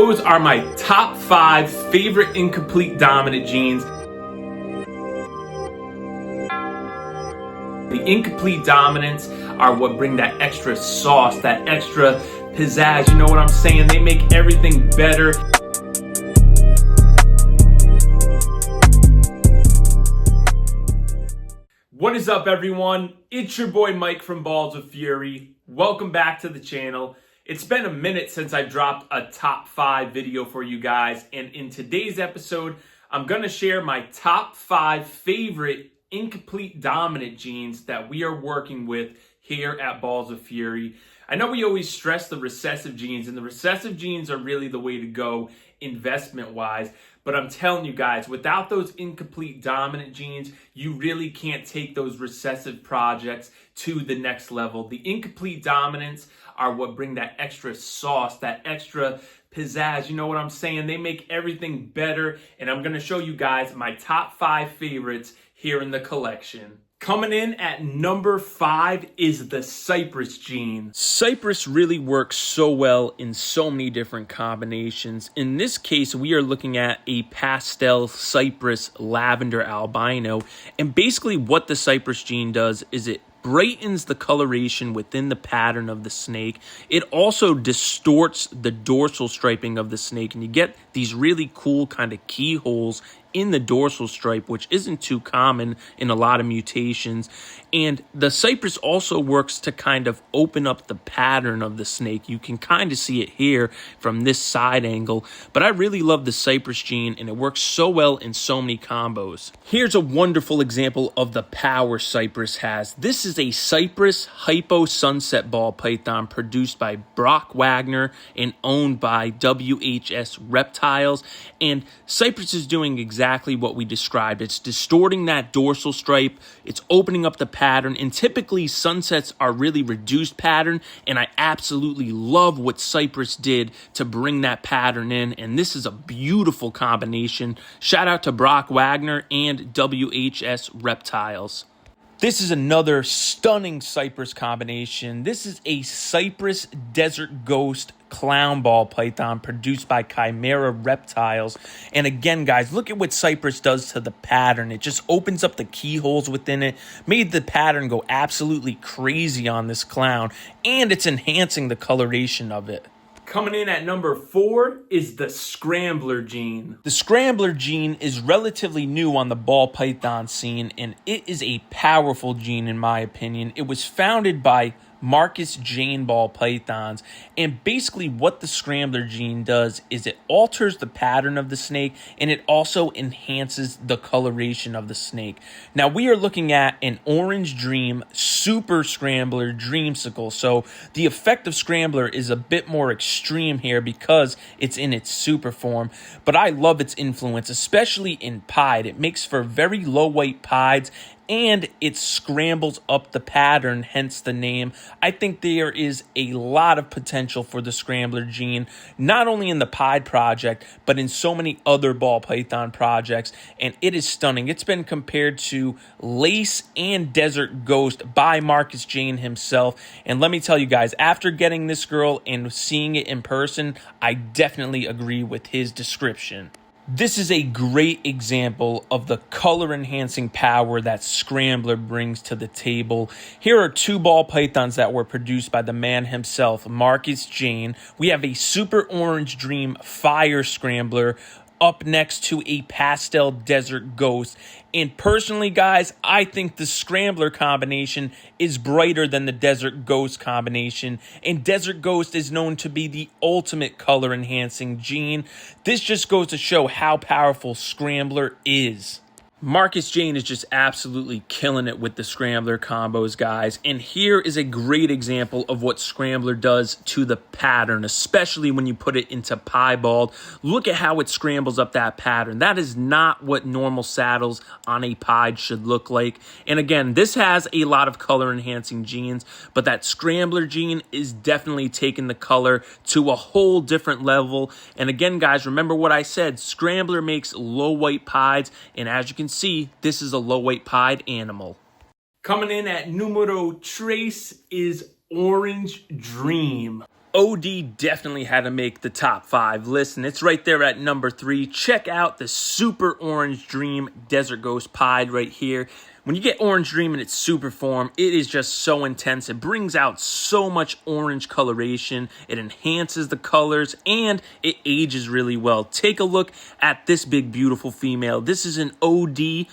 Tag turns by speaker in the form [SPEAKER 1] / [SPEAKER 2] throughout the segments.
[SPEAKER 1] those are my top 5 favorite incomplete dominant jeans. The incomplete dominants are what bring that extra sauce, that extra pizzazz, you know what I'm saying? They make everything better. What is up, everyone? It's your boy Mike from Balls of Fury. Welcome back to the channel. It's been a minute since I dropped a top 5 video for you guys, and in today's episode, I'm gonna share my top 5 favorite incomplete dominant jeans that we are working with here at Balls of Fury. I know we always stress the recessive jeans, and the recessive jeans are really the way to go investment-wise, but I'm telling you guys, without those incomplete dominant jeans, you really can't take those recessive projects to the next level. The incomplete dominants are what bring that extra sauce, that extra pizzazz, you know what I'm saying? They make everything better, and I'm gonna show you guys my top 5 favorites here in the collection. Coming in at number 5 is the Cypress jean. Cypress really works so well in so many different combinations. In this case, we are looking at a pastel Cypress lavender albino. And basically what the Cypress jean does is it brightens the coloration within the pattern of the snake. It also distorts the dorsal striping of the snake, and you get these really cool kind of keyholes in the dorsal stripe, which isn't too common in a lot of mutations. And the Cypress also works to kind of open up the pattern of the snake. You can kind of see it here from this side angle, but I really love the Cypress jean, and it works so well in so many combos. Here's a wonderful example of the power Cypress has. This is a Cypress Hypo Sunset Ball Python produced by Brock Wagner and owned by WHS Reptiles. And Cypress is doing exactly what we described. It's distorting that dorsal stripe, it's opening up the pattern, and typically sunsets are really reduced pattern, and I absolutely love what Cypress did to bring that pattern in, and this is a beautiful combination. Shout out to Brock Wagner and WHS Reptiles. This is another stunning Cypress combination. This is a Cypress Desert Ghost Clown Ball Python produced by Chimera Reptiles. And again, guys, look at what Cypress does to the pattern. It just opens up the keyholes within it, made the pattern go absolutely crazy on this clown, and it's enhancing the coloration of it. Coming in at number 4 is the Scrambler jean. The Scrambler jean is relatively new on the ball python scene, and it is a powerful jean in my opinion. It was founded by Marcus Jane ball pythons, and basically what the Scrambler jean does is it alters the pattern of the snake, and it also enhances the coloration of the snake. Now we are looking at an Orange Dream Super Scrambler Dreamsicle, so the effect of Scrambler is a bit more extreme here because it's in its super form, but I love its influence, especially in pied. It makes for very low weight pieds, and it scrambles up the pattern, hence the name. I think there is a lot of potential for the Scrambler jean, not only in the Pied project, but in so many other ball python projects, and it is stunning. It's been compared to Lace and Desert Ghost by Marcus Jane himself, and let me tell you guys, after getting this girl and seeing it in person, I definitely agree with his description. This is a great example of the color-enhancing power that Scrambler brings to the table. Here are 2 ball pythons that were produced by the man himself, Marcus Jane. We have a Super Orange Dream Fire Scrambler up next to a Pastel Desert Ghost. And personally, guys, I think the Scrambler combination is brighter than the Desert Ghost combination. And Desert Ghost is known to be the ultimate color-enhancing jean. This just goes to show how powerful Scrambler is. Marcus Jane is just absolutely killing it with the Scrambler combos, guys. And here is a great example of what Scrambler does to the pattern, especially when you put it into piebald. Look at how it scrambles up that pattern. That is not what normal saddles on a pied should look like. And again, this has a lot of color-enhancing jeans, but that Scrambler jean is definitely taking the color to a whole different level. And again, guys, remember what I said. Scrambler makes low white pieds, and as you can see, this is a low weight pied animal. Coming in at numero 3 is Orange Dream. OD definitely had to make the top 5 list, and it's right there at number 3. Check out the Super Orange Dream Desert Ghost Pied right here. When you get Orange Dream in its super form, it is just so intense. It brings out so much orange coloration. It enhances the colors, and it ages really well. Take a look at this big, beautiful female. This is an OD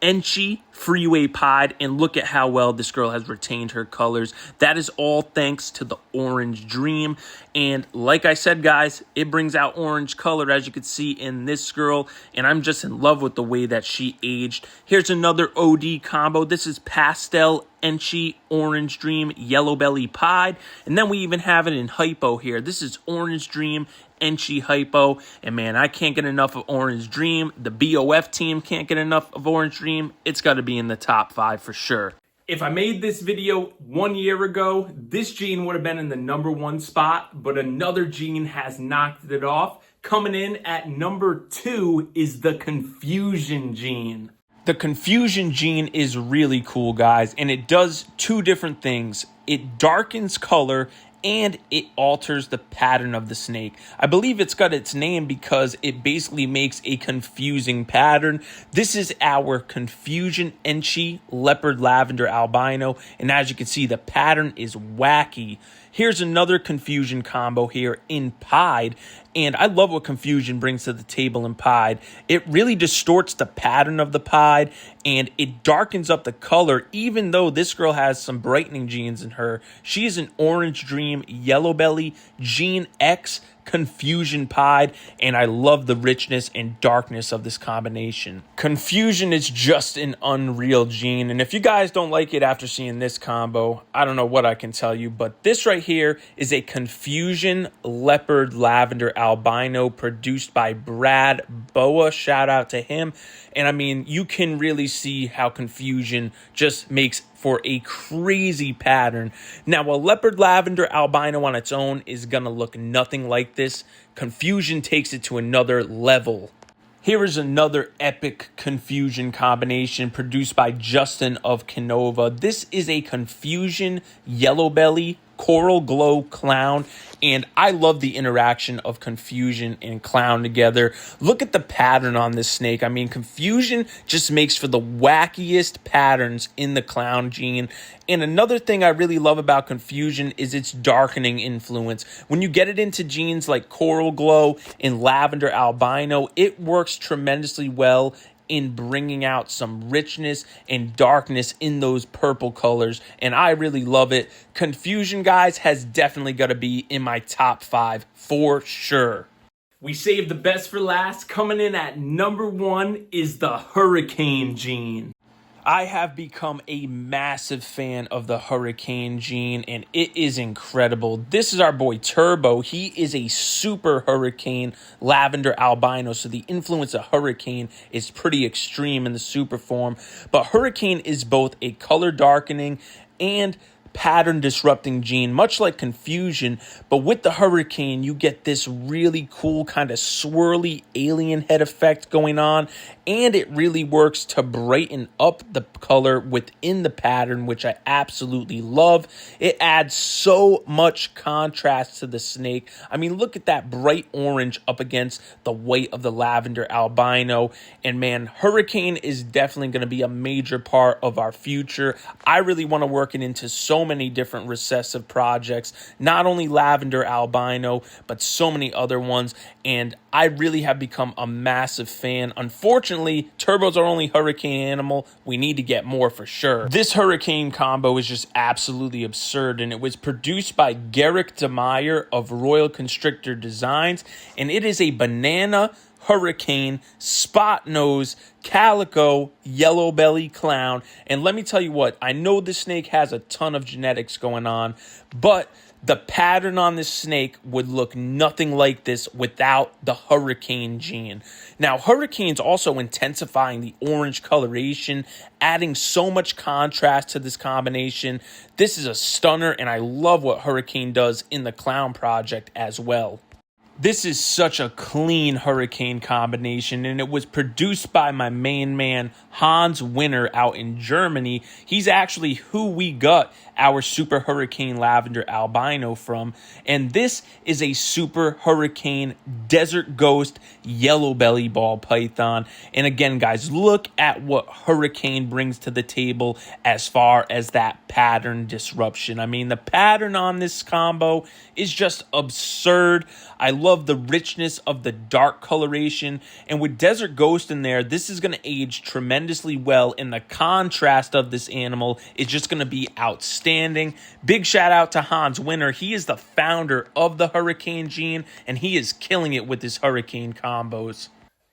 [SPEAKER 1] Enchi Freeway Pied, and look at how well this girl has retained her colors. That is all thanks to the Orange Dream. And like I said, guys, it brings out orange color, as you can see in this girl, and I'm just in love with the way that she aged. Here's another OD combo. This is Pastel Enchi Orange Dream Yellow Belly Pied, and then we even have it in hypo here. This is Orange Dream Enchi Hypo, and man, I can't get enough of Orange Dream. The BOF team can't get enough of Orange Dream. It's got to be in the top 5 for sure. If I made this video 1 year ago, this gene would have been in the number 1 spot, but another gene has knocked it off. Coming in at number 2 is the Confusion gene. The Confusion gene is really cool, guys, and it does 2 different things. It darkens color and it alters the pattern of the snake. I believe it's got its name because it basically makes a confusing pattern. This is our Confusion Enchi Leopard Lavender Albino, and as you can see, the pattern is wacky. Here's another Confusion combo here in Pied, and I love what Confusion brings to the table in Pied. It really distorts the pattern of the Pied, and it darkens up the color, even though this girl has some brightening genes in her. She is an Orange Dream Yellow Belly Gene X Confusion Pied, and I love the richness and darkness of this combination. Confusion is just an unreal gene, and if you guys don't like it after seeing this combo, I don't know what I can tell you, but this right here is a Confusion Leopard Lavender Albino produced by Brad Boa. Shout out to him. And I mean, you can really see how Confusion just makes for a crazy pattern. Now, a Leopard Lavender Albino on its own is going to look nothing like this. Confusion takes it to another level. Here is another epic Confusion combination produced by Justin of Canova. This is a Confusion Yellow Belly Coral Glow Clown, and I love the interaction of Confusion and Clown together. Look at the pattern on this snake. I mean, Confusion just makes for the wackiest patterns in the Clown gene. And another thing I really love about Confusion is its darkening influence. When you get it into genes like Coral Glow and Lavender Albino, it works tremendously well in bringing out some richness and darkness in those purple colors, and I really love it. Confusion, guys, has definitely got to be in my top 5 for sure. We saved the best for last. Coming in at number 1 is the Hurricane gene. I have become a massive fan of the Hurricane gene, and it is incredible. This is our boy Turbo. He is a super Hurricane Lavender Albino, so the influence of Hurricane is pretty extreme in the super form. But Hurricane is both a color darkening and pattern disrupting gene, much like Confusion, but with the Hurricane you get this really cool kind of swirly alien head effect going on, and it really works to brighten up the color within the pattern, which I absolutely love. It adds so much contrast to the snake. I mean, look at that bright orange up against the white of the Lavender Albino, and man, Hurricane is definitely going to be a major part of our future. I really want to work it into so many different recessive projects, not only Lavender Albino, but so many other ones, and I really have become a massive fan. Unfortunately, Turbo's our only Hurricane animal. We need to get more for sure. This Hurricane combo is just absolutely absurd, and it was produced by Garrick DeMeyer of Royal Constrictor Designs, and it is a banana Hurricane Spot Nose Calico Yellow Belly Clown. And let me tell you what, I know this snake has a ton of genetics going on, but the pattern on this snake would look nothing like this without the Hurricane gene. Now, Hurricane's also intensifying the orange coloration, adding so much contrast to this combination. This is a stunner, and I love what Hurricane does in the Clown project as well. This is such a clean hurricane combination, and it was produced by my main man, Hans Winter, out in Germany. He's actually who we got our Super Hurricane Lavender Albino from, and this is a Super Hurricane Desert Ghost Yellow Belly Ball Python. And again, guys, look at what Hurricane brings to the table as far as that pattern disruption. I mean, the pattern on this combo is just absurd. I love the richness of the dark coloration, and with Desert Ghost in there, this is going to age tremendously well, and the contrast of this animal is just going to be outstanding. Big shout out to Hans Winter. He is the founder of the Hurricane gene, and he is killing it with his Hurricane combos.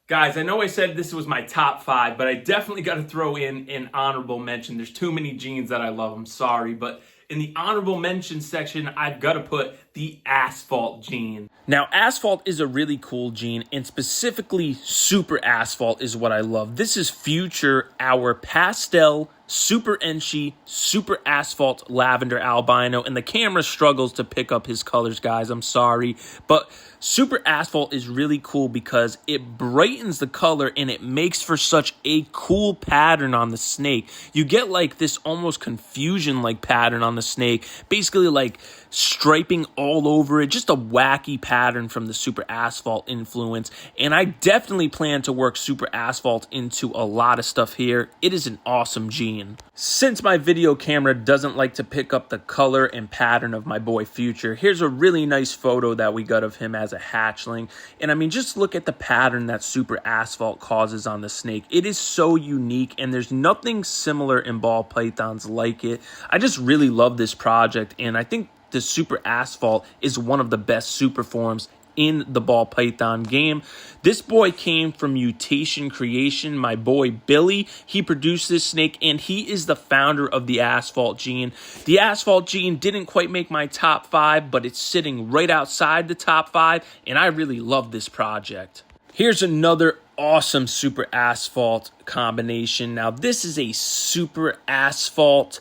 [SPEAKER 1] Guys, I know I said this was my top 5, but I definitely got to throw in an honorable mention. There's too many genes that I love, I'm sorry, but in the honorable mention section, I've got to put the Asphalt gene. Now, Asphalt is a really cool gene, and specifically Super Asphalt is what I love. This is Future, our pastel, super enchy, Super Asphalt Lavender Albino, and the camera struggles to pick up his colors, guys. I'm sorry, but Super Asphalt is really cool because it brightens the color and it makes for such a cool pattern on the snake. You get like this almost confusion-like pattern on the snake, basically like striping all over it, just a wacky pattern from the Super Asphalt influence. And I definitely plan to work Super Asphalt into a lot of stuff here. It is an awesome gene. Since my video camera doesn't like to pick up the color and pattern of my boy Future, here's a really nice photo that we got of him as a hatchling. And I mean, just look at the pattern that Super Asphalt causes on the snake. It is so unique, and there's nothing similar in ball pythons like it. I just really love this project, and I think the Super Asphalt is one of the best super forms in the ball python game. This boy came from Mutation Creation, my boy Billy. He produced this snake, and he is the founder of the Asphalt gene. The Asphalt gene didn't quite make my top 5, but it's sitting right outside the top 5, and I really love this project. Here's another awesome Super Asphalt combination. Now, this is a Super Asphalt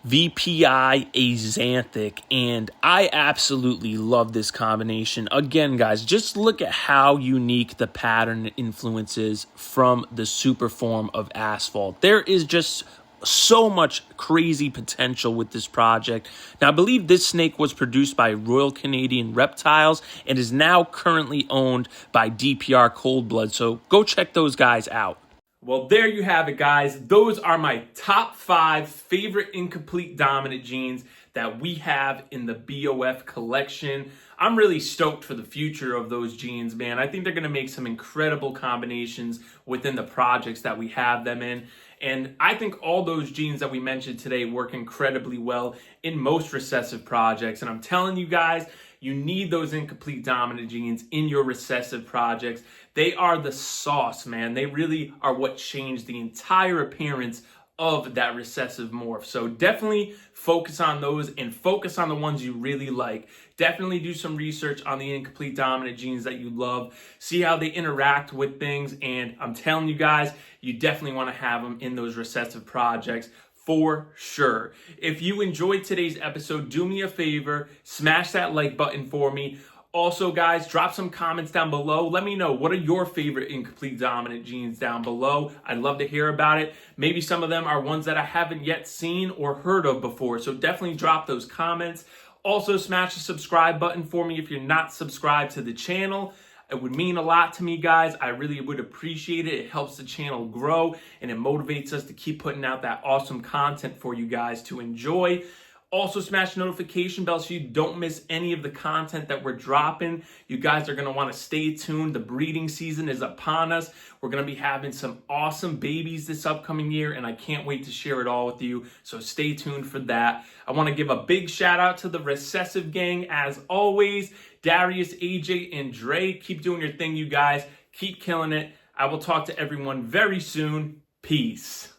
[SPEAKER 1] VPI Axanthic, and I absolutely love this combination. Again, guys, just look at how unique the pattern influence is from the super form of Asphalt. There is just so much crazy potential with this project. Now, I believe this snake was produced by Royal Canadian Reptiles and is now currently owned by DPR Cold Blood, so go check those guys out. Well, there you have it, guys. Those are my top 5 favorite incomplete dominant genes that we have in the BOF collection. I'm really stoked for the future of those genes, man. I think they're going to make some incredible combinations within the projects that we have them in. And I think all those genes that we mentioned today work incredibly well in most recessive projects. And I'm telling you guys, you need those incomplete dominant genes in your recessive projects. They are the sauce, man. They really are what changed the entire appearance of that recessive morph. So definitely focus on those and focus on the ones you really like. Definitely do some research on the incomplete dominant genes that you love. See how they interact with things. And I'm telling you guys, you definitely want to have them in those recessive projects for sure. If you enjoyed today's episode, do me a favor, smash that like button for me. Also, guys, drop some comments down below. Let me know, what are your favorite incomplete dominant genes down below? I'd love to hear about it. Maybe some of them are ones that I haven't yet seen or heard of before, so definitely drop those comments. Also, smash the subscribe button for me if you're not subscribed to the channel. It would mean a lot to me, guys. I really would appreciate it. It helps the channel grow, and it motivates us to keep putting out that awesome content for you guys to enjoy. Also, smash the notification bell so you don't miss any of the content that we're dropping. You guys are going to want to stay tuned. The breeding season is upon us. We're going to be having some awesome babies this upcoming year, and I can't wait to share it all with you. So stay tuned for that. I want to give a big shout out to the Recessive Gang. As always, Darius, AJ, and Dre, keep doing your thing, you guys. Keep killing it. I will talk to everyone very soon. Peace.